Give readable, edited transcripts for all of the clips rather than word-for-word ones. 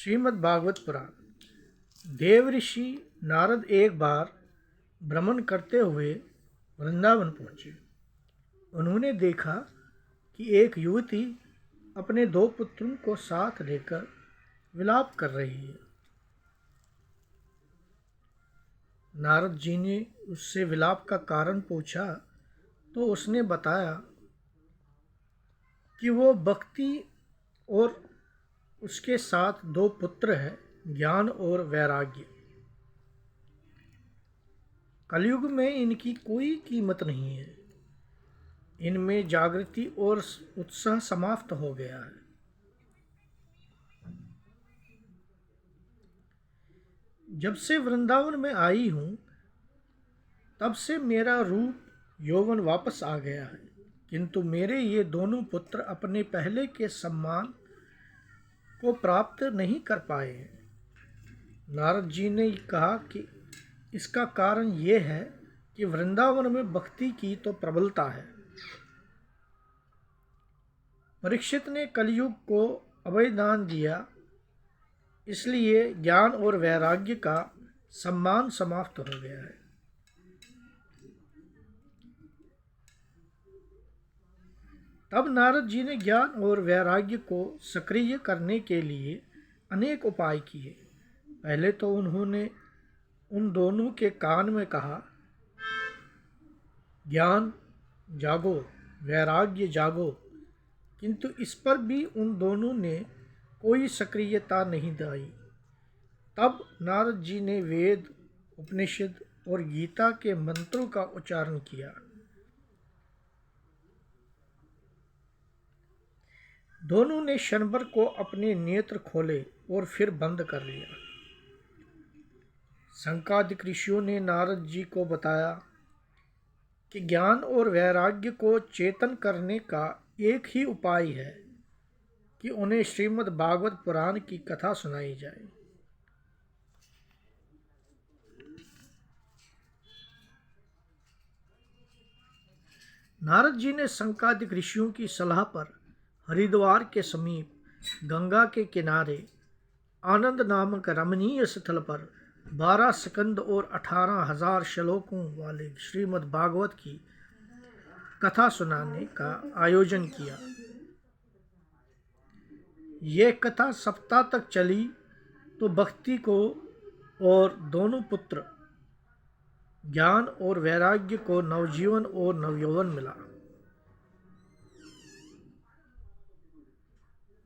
श्रीमद् भागवत पुराण। देव ऋषि नारद एक बार भ्रमण करते हुए वृंदावन पहुँचे। उन्होंने देखा कि एक युवती अपने दो पुत्रों को साथ लेकर विलाप कर रही है। नारद जी ने उससे विलाप का कारण पूछा तो उसने बताया कि वो भक्ति और उसके साथ दो पुत्र हैं, ज्ञान और वैराग्य। कलयुग में इनकी कोई कीमत नहीं है। इनमें जागृति और उत्साह समाप्त हो गया है। जब से वृंदावन में आई हूँ तब से मेरा रूप यौवन वापस आ गया है, किंतु मेरे ये दोनों पुत्र अपने पहले के सम्मान को प्राप्त नहीं कर पाए हैं। नारद जी ने कहा कि इसका कारण ये है कि वृंदावन में भक्ति की तो प्रबलता है। परीक्षित ने कलयुग को अभयदान दिया, इसलिए ज्ञान और वैराग्य का सम्मान समाप्त हो गया है। तब नारद जी ने ज्ञान और वैराग्य को सक्रिय करने के लिए अनेक उपाय किए। पहले तो उन्होंने उन दोनों के कान में कहा, ज्ञान जागो, वैराग्य जागो, किंतु इस पर भी उन दोनों ने कोई सक्रियता नहीं दिखाई। तब नारद जी ने वेद, उपनिषद और गीता के मंत्रों का उच्चारण किया। दोनों ने क्षण भर को अपने नेत्र खोले और फिर बंद कर लिया। संकादिक ऋषियों ने नारद जी को बताया कि ज्ञान और वैराग्य को चेतन करने का एक ही उपाय है कि उन्हें श्रीमद् भागवत पुराण की कथा सुनाई जाए। नारद जी ने संकादिक ऋषियों की सलाह पर हरिद्वार के समीप गंगा के किनारे आनंद नामक रमणीय स्थल पर 12 स्कंद और 18,000 श्लोकों वाले श्रीमद् भागवत की कथा सुनाने का आयोजन किया। यह कथा सप्ताह तक चली तो भक्ति को और दोनों पुत्र ज्ञान और वैराग्य को नवजीवन और नवयौवन मिला।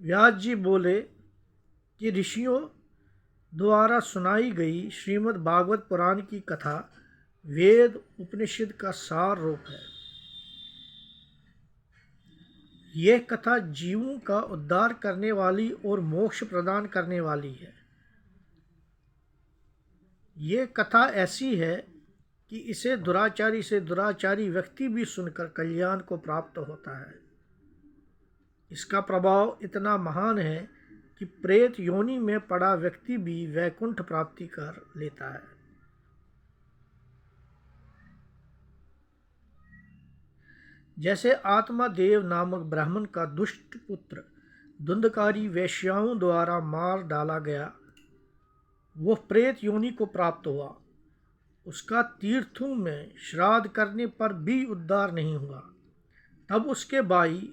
व्यास जी बोले कि ऋषियों द्वारा सुनाई गई श्रीमद् भागवत पुराण की कथा वेद उपनिषद का सार रूप है। यह कथा जीवों का उद्धार करने वाली और मोक्ष प्रदान करने वाली है। यह कथा ऐसी है कि इसे दुराचारी से दुराचारी व्यक्ति भी सुनकर कल्याण को प्राप्त होता है। इसका प्रभाव इतना महान है कि प्रेत योनि में पड़ा व्यक्ति भी वैकुंठ प्राप्ति कर लेता है। जैसे आत्मा देव नामक ब्राह्मण का दुष्ट पुत्र धुंधकारी वेश्याओं द्वारा मार डाला गया, वह प्रेत योनि को प्राप्त हुआ। उसका तीर्थों में श्राद्ध करने पर भी उद्धार नहीं हुआ। तब उसके भाई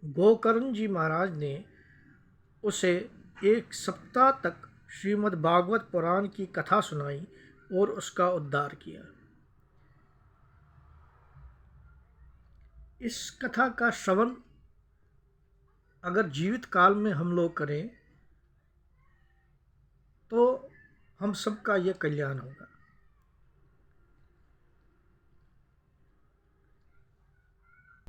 गोकर्ण जी महाराज ने उसे 1 सप्ताह तक श्रीमद् भागवत पुराण की कथा सुनाई और उसका उद्धार किया। इस कथा का श्रवण अगर जीवित काल में हम लोग करें तो हम सबका यह कल्याण होगा।